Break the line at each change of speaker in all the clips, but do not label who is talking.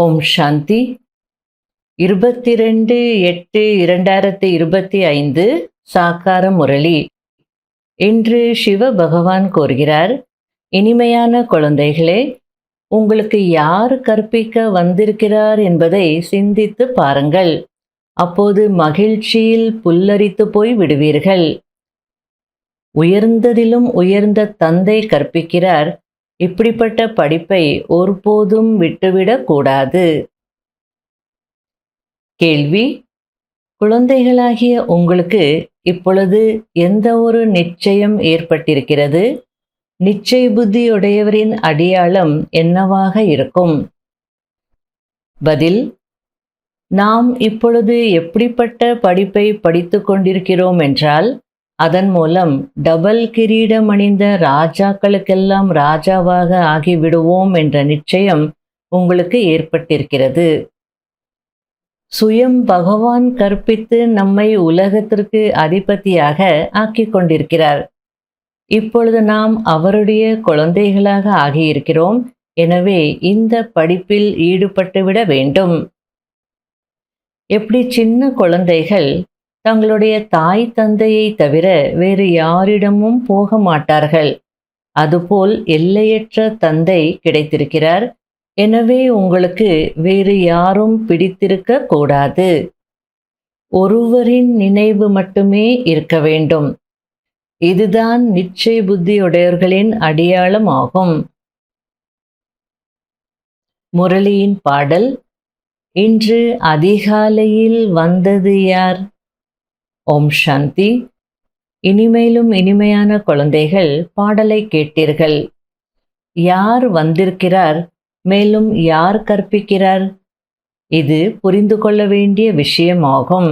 ஓம் சாந்தி. 22/8/2025 சாக்கார முரளி. இன்று சிவ பகவான் கூறுகிறார், இனிமையான குழந்தைகளே, உங்களுக்கு யார் கற்பிக்க வந்திருக்கிறார் என்பதை சிந்தித்து பாருங்கள். அப்போது மகிழ்ச்சியில் புல்லரித்து போய் விடுவீர்கள். உயர்ந்ததிலும் உயர்ந்த தந்தை கற்பிக்கிறார். இப்படிப்பட்ட படிப்பை ஒருபோதும் விட்டுவிடக் கூடாது. கேள்வி: குழந்தைகளாகிய உங்களுக்கு இப்பொழுது எந்த ஒரு நிச்சயம் ஏற்பட்டிருக்கிறது? நிச்சய புத்தியுடையவரின் அடையாளம் என்னவாக இருக்கும்? பதில்: நாம் இப்பொழுது எப்படிப்பட்ட படிப்பை படித்துக் கொண்டிருக்கிறோம் என்றால், அதன் மூலம் டபுள் கிரீடம் அணிந்த ராஜாக்களுக்கெல்லாம் ராஜாவாக ஆகிவிடுவோம் என்ற நிச்சயம் உங்களுக்கு ஏற்பட்டிருக்கிறது. சுயம் பகவான் கற்பித்து நம்மை உலகத்திற்கு அதிபதியாக ஆக்கிக் கொண்டிருக்கிறார். இப்பொழுது நாம் அவருடைய குழந்தைகளாக ஆகியிருக்கிறோம். எனவே இந்த படிப்பில் ஈடுபட்டுவிட வேண்டும். எப்படி சின்ன குழந்தைகள் தங்களுடைய தாய் தந்தையை தவிர வேறு யாரிடமும் போக மாட்டார்கள், அதுபோல் எல்லையற்ற தந்தை கிடைத்திருக்கிறார். எனவே உங்களுக்கு வேறு யாரும் பிடித்திருக்க கூடாது. ஒருவரின் நினைவு மட்டுமே இருக்க வேண்டும். இதுதான் நிச்சய புத்தியுடையவர்களின் அடையாளம் ஆகும். முரளியின் பாடல்: இன்று அதிகாலையில் வந்தது யார்? ஓம் சாந்தி. இனிமேலும் இனிமையான குழந்தைகள், பாடலை கேட்டீர்கள். யார் வந்திருக்கிறார்? மேலும் யார் கற்பிக்கிறார்? இது புரிந்து கொள்ள வேண்டிய விஷயமாகும்.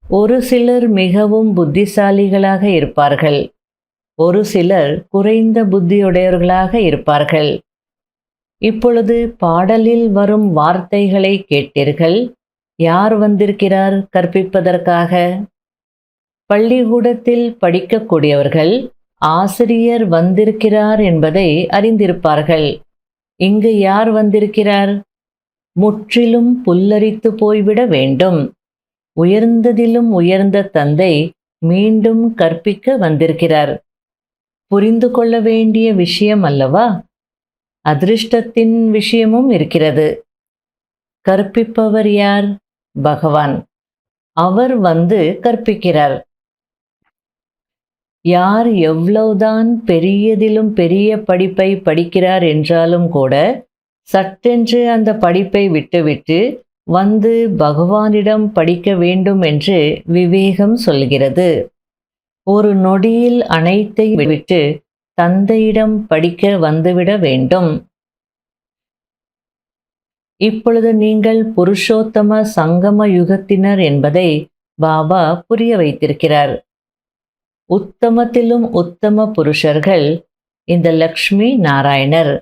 ஒரு சிலர் மிகவும் புத்திசாலிகளாக இருப்பார்கள், ஒரு சிலர் குறைந்த புத்தியுடையவர்களாக இருப்பார்கள். இப்பொழுது பாடலில் வரும் வார்த்தைகளை கேட்டீர்கள். யார் வந்திருக்கிறார் கற்பிப்பதற்காக? பள்ளிக்கூடத்தில் படிக்கக்கூடியவர்கள் ஆசிரியர் வந்திருக்கிறார் என்பதை அறிந்திருப்பார்கள். இங்கு யார் வந்திருக்கிறார்? முற்றிலும் புல்லரித்து போய்விட வேண்டும். உயர்ந்ததிலும் உயர்ந்த தந்தை மீண்டும் கற்பிக்க வந்திருக்கிறார். புரிந்து கொள்ள வேண்டிய விஷயம் அல்லவா? அதிர்ஷ்டத்தின் விஷயமும் இருக்கிறது. கற்பிப்பவர் யார்? பகவான். அவர் வந்து கற்பிக்கிறார். யார் எவ்வளவுதான் பெரியதிலும் பெரிய படிப்பை படிக்கிறார் என்றாலும் கூட, சட்டென்று அந்த படிப்பை விட்டுவிட்டு வந்து பகவானிடம் படிக்க வேண்டும் என்று விவேகம் சொல்கிறது. ஒரு நொடியில் அனைத்தை விட்டு தந்தையிடம் படிக்க வந்துவிட வேண்டும். இப்பொழுது நீங்கள் புருஷோத்தம சங்கம யுகத்தினர் என்பதை பாபா புரிய வைத்திருக்கிறார். உத்தமத்திலும் உத்தம புருஷர்கள் இந்த லக்ஷ்மி நாராயணர்.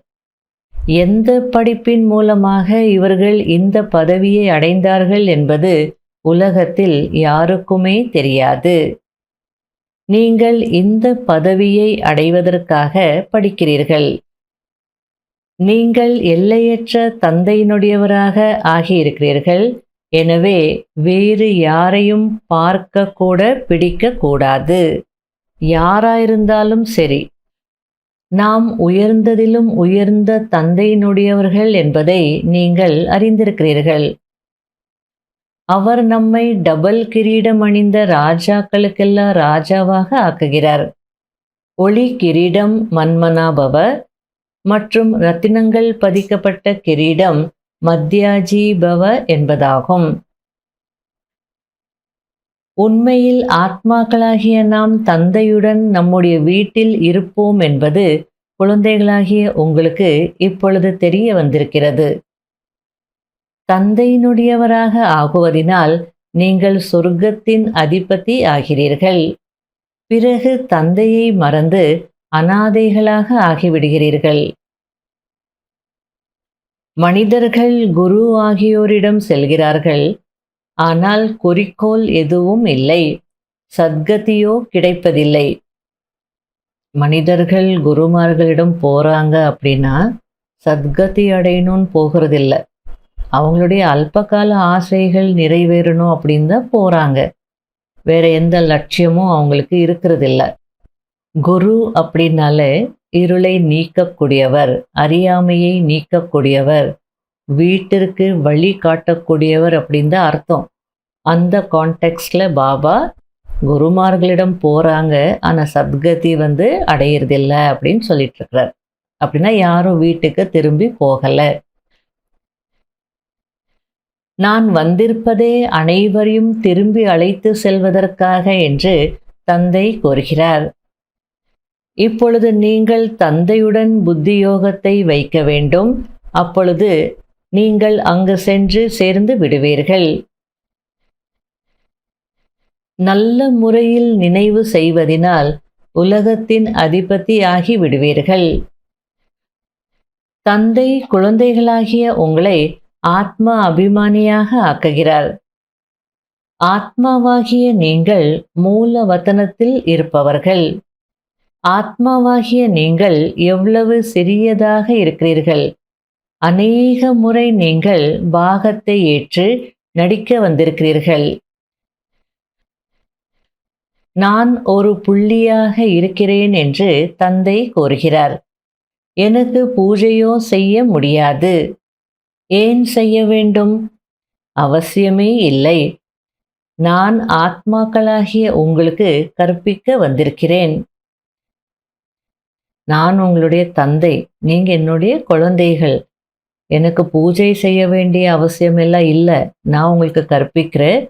எந்த படிப்பின் மூலமாக இவர்கள் இந்த பதவியை அடைந்தார்கள் என்பது உலகத்தில் யாருக்குமே தெரியாது. நீங்கள் இந்த பதவியை அடைவதற்காக படிக்கிறீர்கள். நீங்கள் எல்லையற்ற தந்தையினுடையவராக ஆகியிருக்கிறீர்கள். எனவே வேறு யாரையும் பார்க்க கூட பிடிக்க கூடாது. யாராயிருந்தாலும் சரி, நாம் உயர்ந்ததிலும் உயர்ந்த தந்தையினுடையவர்கள் என்பதை நீங்கள் அறிந்திருக்கிறீர்கள். அவர் நம்மை டபுள் கிரீடம் அணிந்த ராஜாக்களுக்கெல்லாம் ராஜாவாக ஆக்குகிறார். ஒளி கிரீடம் மன்மனாபவ மற்றும் ரத்தினங்கள் பதிக்கப்பட்ட கிரீடம் மத்யாஜீபவ என்பதாகும். உண்மையில் ஆத்மாக்களாகிய நாம் தந்தையுடன் நம்முடைய வீட்டில் இருப்போம் என்பது குழந்தைகளாகிய உங்களுக்கு இப்பொழுது தெரிய வந்திருக்கிறது. தந்தையினுடையவராக ஆகுவதினால் நீங்கள் சொர்க்கத்தின் அதிபதி ஆகிறீர்கள். பிறகு தந்தையை மறந்து அனாதைகளாக ஆகிவிடுகிறீர்கள். மனிதர்கள் குரு ஆகியோரிடம் செல்கிறார்கள். ஆனால் குறிக்கோள் எதுவும் இல்லை, சத்கதியோ கிடைப்பதில்லை. மனிதர்கள் குருமார்களிடம் போறாங்க அப்படின்னா சத்கதி அடையணும்னு போகிறதில்ல. அவங்களுடைய அல்பகால ஆசைகள் நிறைவேறணும் அப்படின்னு தான் போகிறாங்க. வேற எந்த லட்சியமும் அவங்களுக்கு இருக்கிறதில்ல. குரு அப்படின்னாலே இருளை நீக்கக்கூடியவர், அறியாமையை நீக்கக்கூடியவர், வீட்டிற்கு வழி காட்டக்கூடியவர் அப்படின்னு தான் அர்த்தம். அந்த கான்டெக்ஸ்டில் பாபா குருமார்களிடம் போகிறாங்க, ஆனால் சத்கதி அடையிறதில்ல அப்படின்னு சொல்லிட்டு இருக்கிறார். அப்படின்னா யாரும் வீட்டுக்கு திரும்பி போகலை. நான் வந்திருப்பதே அனைவரையும் திரும்பி அழைத்து செல்வதற்காக என்று தந்தை கூறுகிறார். இப்பொழுது நீங்கள் தந்தையுடன் புத்தியோகத்தை வைக்க வேண்டும். அப்பொழுது நீங்கள் அங்கு சென்று சேர்ந்து விடுவீர்கள். நல்ல முறையில் நினைவு செய்வதினால் உலகத்தின் அதிபதியாகி விடுவீர்கள். தந்தை குழந்தைகளாகிய உங்களை ஆத்மா அபிமானியாக ஆக்குகிறார். ஆத்மாவாகிய நீங்கள் மூல வதனத்தில் இருப்பவர்கள். ஆத்மாவாகிய நீங்கள் எவ்வளவு சிறியதாக இருக்கிறீர்கள். அநேக முறை நீங்கள் பாகத்தை ஏற்று நடிக்க வந்திருக்கிறீர்கள். நான் ஒரு புள்ளியாக இருக்கிறேன் என்று தந்தை கூறுகிறார். எனக்கு பூஜையோ செய்ய முடியாது. ஏன் செய்ய வேண்டும்? அவசியமே இல்லை. நான் ஆத்மாக்களாகிய உங்களுக்கு கற்பிக்க வந்திருக்கிறேன். நான் உங்களுடைய தந்தை, நீங்க என்னுடைய குழந்தைகள். எனக்கு பூஜை செய்ய வேண்டிய அவசியமெல்லாம் இல்லை. நான் உங்களுக்கு கற்பிக்கிறேன்.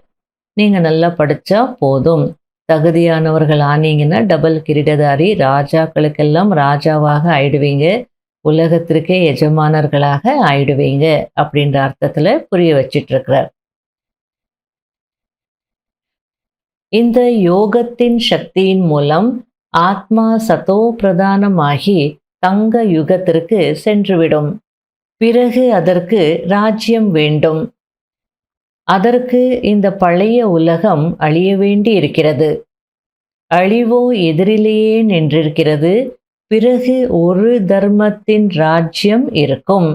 நீங்க நல்லா படிச்சா போதும். தகுதியானவர்கள் ஆனீங்கன்னா டபுள் கிரீடதாரி, ராஜாக்களுக்கெல்லாம் ராஜாவாக ஆயிடுவீங்க, உலகத்திற்கே எஜமானர்களாக ஆயிடுவீங்க அப்படின்ற அர்த்தத்துல புரிய வச்சிட்டு இருக்கிறார். இந்த யோகத்தின் சக்தியின் மூலம் ஆத்மா சதோ பிரதானமாகி தங்க யுகத்திற்கு சென்றுவிடும். பிறகு அதற்கு ராஜ்யம் வேண்டும். அதற்கு இந்த பழைய உலகம் அழிய வேண்டி இருக்கிறது. அழிவோ எதிரிலேயே நின்றிருக்கிறது. பிறகு ஒரு தர்மத்தின் ராஜ்யம் இருக்கும்.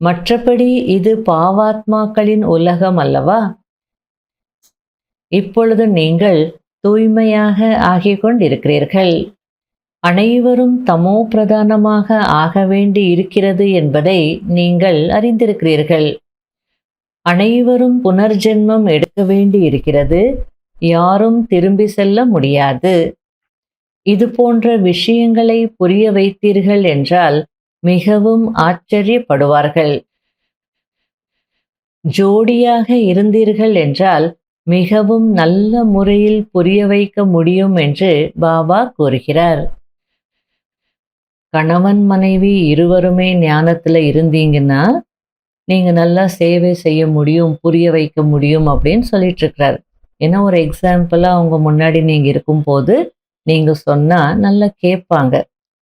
மற்றபடி இது பாவாத்மாக்களின் உலகம் அல்லவா? இப்பொழுது நீங்கள் தூய்மையாக ஆகிக் கொண்டிருக்கிறீர்கள். அனைவரும் தமோ பிரதானமாக ஆக வேண்டி இருக்கிறது என்பதை நீங்கள் அறிந்திருக்கிறீர்கள். அனைவரும் புனர்ஜென்மம் எடுக்க வேண்டி இருக்கிறது. யாரும் திரும்பி செல்ல முடியாது. இது போன்ற விஷயங்களை புரிய வைத்தீர்கள் என்றால் மிகவும் ஆச்சரியப்படுவார்கள். ஜோடியாக இருந்தீர்கள் என்றால் மிகவும் நல்ல முறையில் புரிய வைக்க முடியும் என்று பாபா கூறுகிறார். கணவன் மனைவி இருவருமே ஞானத்துல இருந்தீங்கன்னா நீங்க நல்லா சேவை செய்ய முடியும், புரிய வைக்க முடியும் அப்படின்னு சொல்லிட்டு இருக்கிறார். ஏன்னா ஒரு எக்ஸாம்பிளா அவங்க முன்னாடி நீங்க இருக்கும்போது நீங்க சொன்னா நல்லா கேட்பாங்க.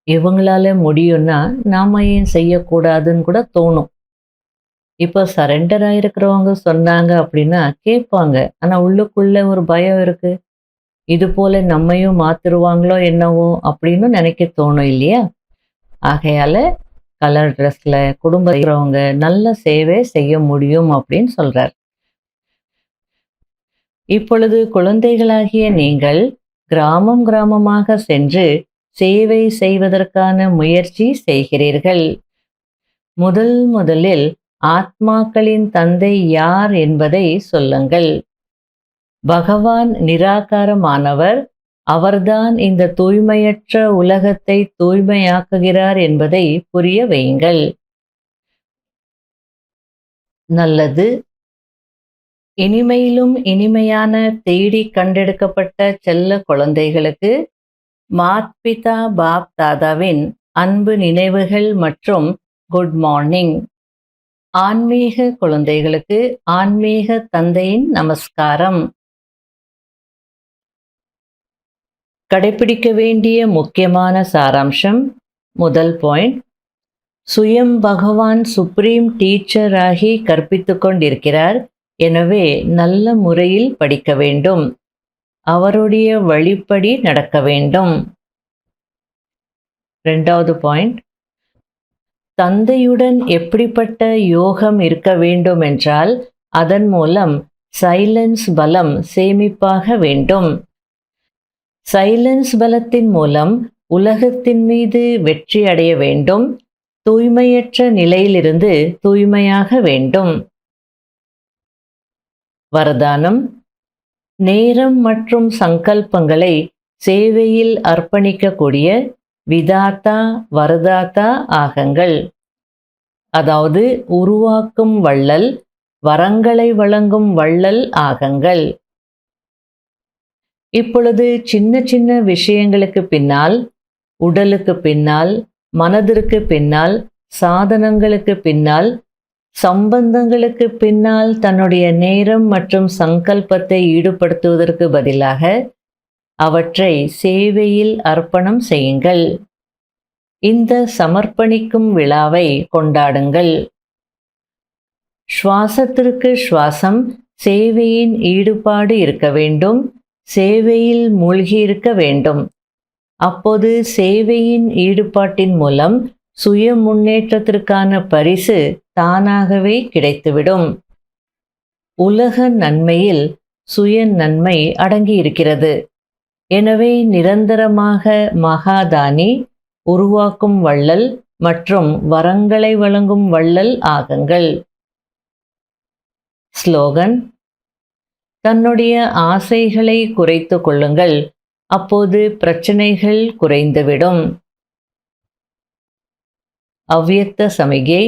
இவங்களால முடியும்னா நாம ஏன் செய்யக்கூடாதுன்னு கூட தோணும். இப்போ சரண்டர் ஆயிருக்கிறவங்க சொன்னாங்க அப்படின்னா கேட்பாங்க. ஆனா உள்ளுக்குள்ள ஒரு பயம் இருக்கு. இது போல நம்மையும் மாத்திருவாங்களோ என்னவோ அப்படின்னு நினைக்க தோணும் இல்லையா? ஆகையால கலர் ட்ரெஸ்ல குடும்பம் இருக்கிறவங்க நல்ல சேவை செய்ய முடியும் அப்படின்னு சொல்றார். இப்பொழுது குழந்தைகளாகிய நீங்கள் கிராமம் கிராமமாக சென்று சேவை செய்வதற்கான முயற்சி செய்கிறீர்கள். முதலில் ஆத்மாக்களின் தந்தை யார் என்பதை சொல்லுங்கள். பகவான் நிராகாரமானவர். அவர்தான் இந்த தூய்மையற்ற உலகத்தை தூய்மையாக்குகிறார் என்பதை புரிய வையுங்கள். நல்லது. இனிமையிலும் இனிமையான தேடி கண்டெடுக்கப்பட்ட செல்ல குழந்தைகளுக்கு மாத்பிதா பாப் தாதாவின் அன்பு நினைவுகள் மற்றும் குட் மார்னிங். ஆன்மீக குழந்தைகளுக்கு ஆன்மீக தந்தையின் நமஸ்காரம். கடைபிடிக்க வேண்டிய முக்கியமான சாராம்சம். முதல் பாயிண்ட், சுயம் பகவான் சுப்ரீம் டீச்சர் ஆகி கற்பித்துக் கொண்டிருக்கிறார். எனவே நல்ல முறையில் படிக்க வேண்டும். அவருடைய வழிப்படி நடக்க வேண்டும். இரண்டாவது பாயிண்ட், தந்தையுடன் எப்படிப்பட்ட யோகம் இருக்க வேண்டும் என்றால் அதன் மூலம் சைலன்ஸ் பலம் சேமிப்பாக வேண்டும். சைலன்ஸ் பலத்தின் மூலம் உலகத்தின் மீது வெற்றி அடைய வேண்டும். தூய்மையற்ற நிலையிலிருந்து தூய்மையாக வேண்டும். வரதானம்: நேரம் மற்றும் சங்கல்பங்களை சேவையில் அர்ப்பணிக்கக்கூடிய விதாத்தா வரதாத்தா ஆகங்கள். அதாவது உருவாக்கும் வள்ளல், வரங்களை வழங்கும் வள்ளல் ஆகங்கள். இப்பொழுது சின்ன சின்ன விஷயங்களுக்கு பின்னால், உடலுக்கு பின்னால், மனதிற்கு பின்னால், சாதனங்களுக்கு பின்னால், சம்பந்தங்களுக்கு பின்னால் தன்னுடைய நேரம் மற்றும் சங்கல்பத்தை ஈடுபடுத்துவதற்கு பதிலாக அவற்றை சேவையில் அர்ப்பணம் செய்யுங்கள். இந்த சமர்ப்பணிக்கும் விழாவை கொண்டாடுங்கள். சுவாசத்திற்கு சுவாசம் சேவையின் ஈடுபாடு இருக்க வேண்டும். சேவையில் மூழ்கி இருக்க வேண்டும். அப்போது சேவையின் ஈடுபாட்டின் மூலம் சுய முன்னேற்றத்திற்கான பரிசு தானாகவே கிடைத்துவிடும். உலக நன்மையில் சுய நன்மை அடங்கியிருக்கிறது. எனவே நிரந்தரமாக மகாதானி, உருவாக்கும் வள்ளல் மற்றும் வரங்களை வழங்கும் வள்ளல் ஆகுங்கள். ஸ்லோகன்: தன்னுடைய ஆசைகளை குறைத்து கொள்ளுங்கள். அப்போது பிரச்சனைகள் குறைந்துவிடும். அவ்யக்த சமிகை: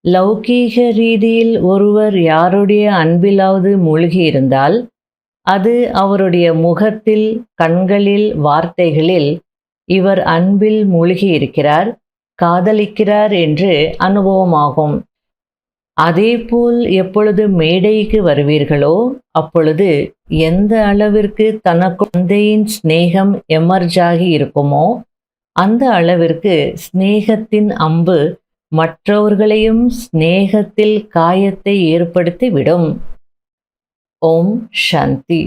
லௌகீக ரீதியில் ஒருவர் யாருடைய அன்பிலாவது மூழ்கியிருந்தால் அது அவருடைய முகத்தில், கண்களில், வார்த்தைகளில் இவர் அன்பில் மூழ்கியிருக்கிறார், காதலிக்கிறார் என்று அனுபவமாகும். அதேபோல் எப்பொழுது மேடைக்கு வருவீர்களோ அப்பொழுது எந்த அளவிற்கு தனக்கு தந்தையின் சிநேகம் எமர்ஜாகி இருக்குமோ அந்த அளவிற்கு சிநேகத்தின் அம்பு மற்றவர்களையும் சிநேகத்தில் காயத்தை ஏற்படுத்தி விடும். ஓம் சாந்தி.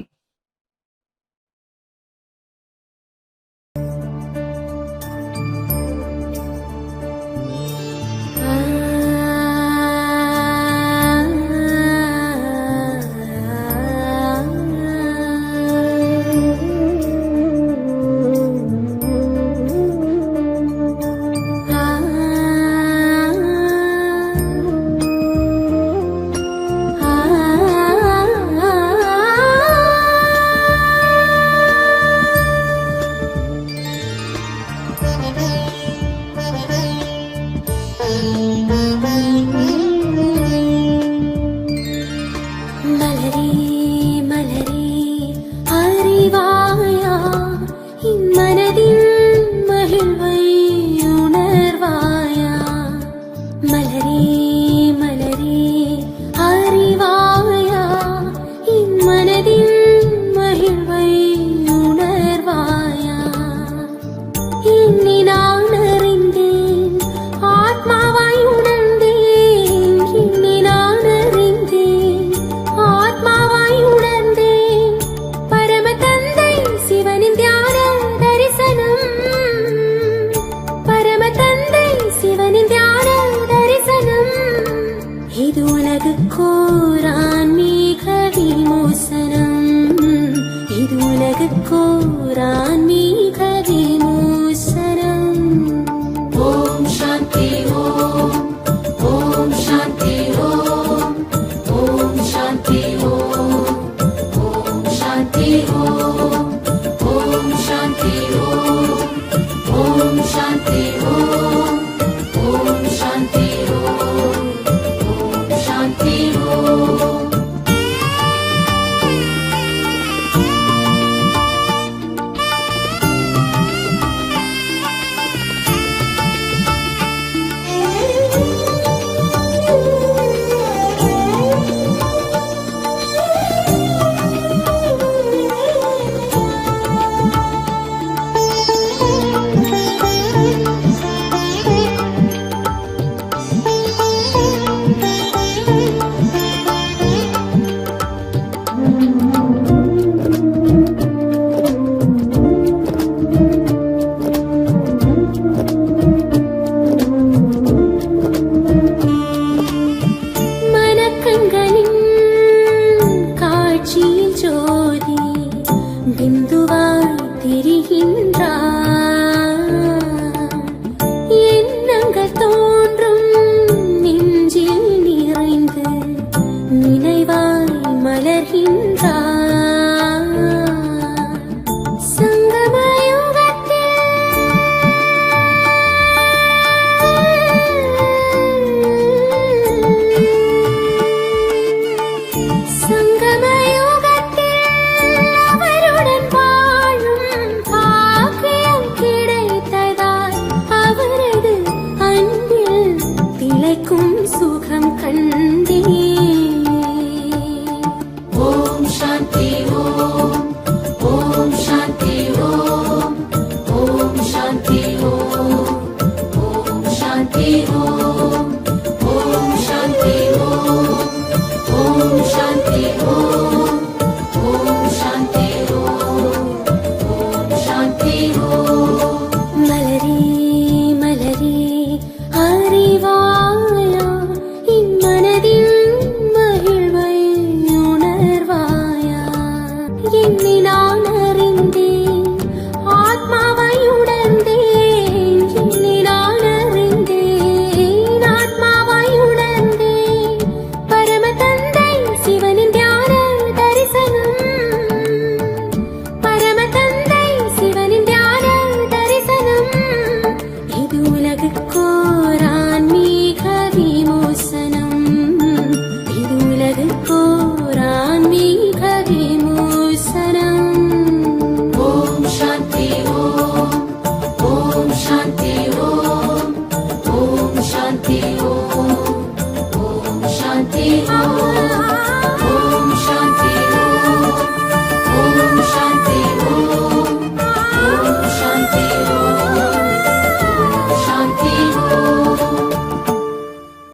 हरि ओम